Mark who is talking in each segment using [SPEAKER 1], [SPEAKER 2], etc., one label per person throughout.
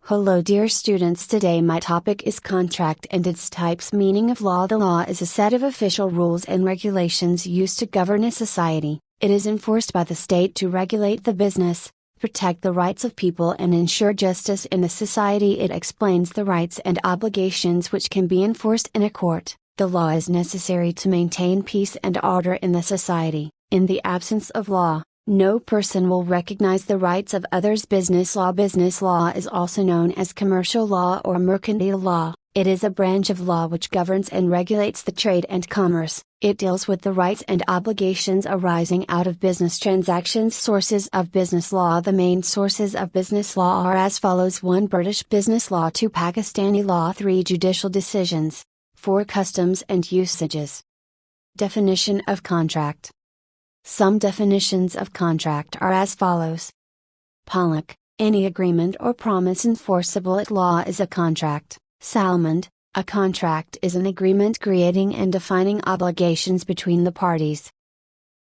[SPEAKER 1] Hello dear students, today my topic is contract and its types. Meaning of law. The law is a set of official rules and regulations used to govern a society. It is enforced by the state to regulate the business, protect the rights of people and ensure justice in the society. It explains the rights and obligations which can be enforced in a court. The law is necessary to maintain peace and order in the society. In the absence of law, no person will recognize the rights of others. Business law. Business law is also known as commercial law or mercantile law. It is a branch of law which governs and regulates the trade and commerce. It deals with the rights and obligations arising out of business transactions. Sources of business law. The main sources of business law are as follows: 1. British business law. 2. Pakistani law. 3. Judicial decisions. 4. Customs and usages. Definition of contract. Some definitions of contract are as follows. Pollock, any agreement or promise enforceable at law is a contract. Salmond, a contract is an agreement creating and defining obligations between the parties.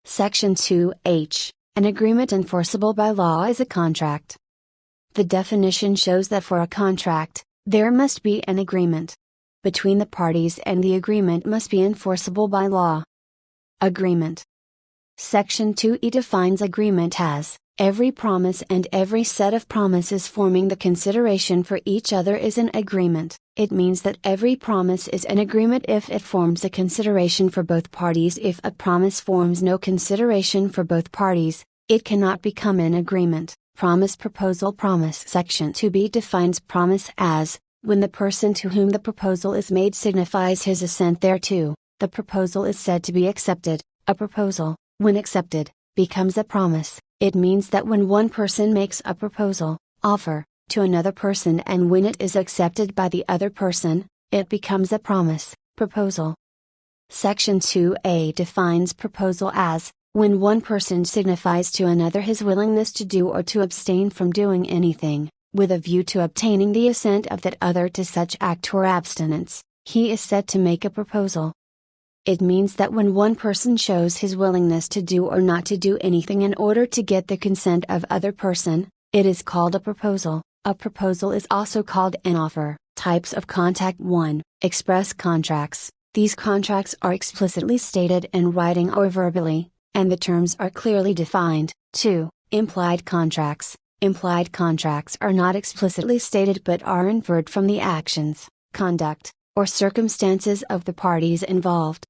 [SPEAKER 1] Section 2H, an agreement enforceable by law is a contract. The definition shows that for a contract, there must be an agreement between the parties and the agreement must be enforceable by law. Agreement. Section 2E defines agreement as, every promise and every set of promises forming the consideration for each other is an agreement. It means that every promise is an agreement if it forms a consideration for both parties. If a promise forms no consideration for both parties, it cannot become an agreement. Promise. Proposal. Promise. Section 2B defines promise as, when the person to whom the proposal is made signifies his assent thereto, the proposal is said to be accepted. A proposal, when accepted, becomes a promise. It means that when one person makes a proposal, offer, to another person and when it is accepted by the other person, it becomes a promise, proposal. Section 2A defines proposal as, when one person signifies to another his willingness to do or to abstain from doing anything, with a view to obtaining the assent of that other to such act or abstinence, he is said to make a proposal. It means that when one person shows his willingness to do or not to do anything in order to get the consent of other person, it is called a proposal. A proposal is also called an offer. Types of contract. 1. Express contracts. These contracts are explicitly stated in writing or verbally, and the terms are clearly defined. 2. Implied contracts. Implied contracts are not explicitly stated but are inferred from the actions, conduct, or circumstances of the parties involved.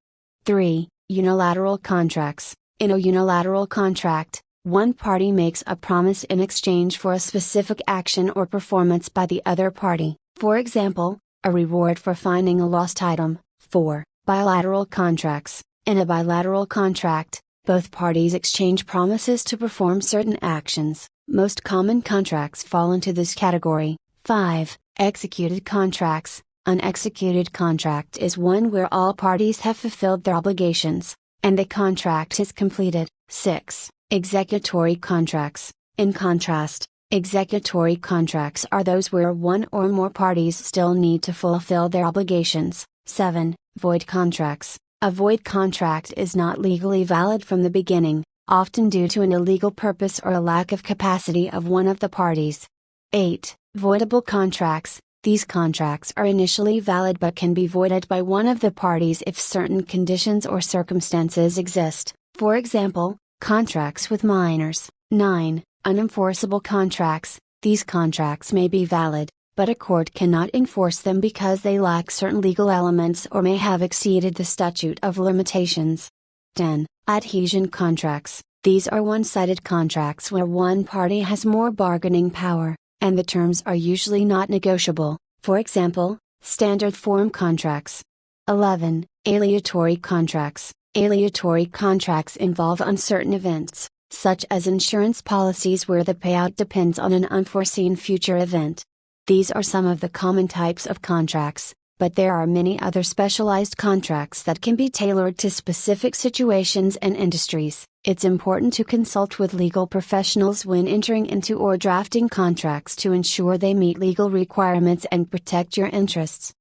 [SPEAKER 1] 3. Unilateral contracts. In a unilateral contract, one party makes a promise in exchange for a specific action or performance by the other party, for example, a reward for finding a lost item. 4. Bilateral contracts. In a bilateral contract, both parties exchange promises to perform certain actions. Most common contracts fall into this category. 5. Executed contracts. An executed contract is one where all parties have fulfilled their obligations, and the contract is completed. 6. Executory contracts. In contrast, executory contracts are those where one or more parties still need to fulfill their obligations. 7. Void contracts. A void contract is not legally valid from the beginning, often due to an illegal purpose or a lack of capacity of one of the parties. 8. Voidable contracts. These contracts are initially valid but can be voided by one of the parties if certain conditions or circumstances exist, for example, contracts with minors. 9. Unenforceable contracts. These contracts may be valid, but a court cannot enforce them because they lack certain legal elements or may have exceeded the statute of limitations. 10. Adhesion contracts. These are one-sided contracts where one party has more bargaining power, and the terms are usually not negotiable, for example, standard form contracts. 11. Aleatory contracts. Aleatory contracts involve uncertain events, such as insurance policies where the payout depends on an unforeseen future event. These are some of the common types of contracts, but there are many other specialized contracts that can be tailored to specific situations and industries. It's important to consult with legal professionals when entering into or drafting contracts to ensure they meet legal requirements and protect your interests.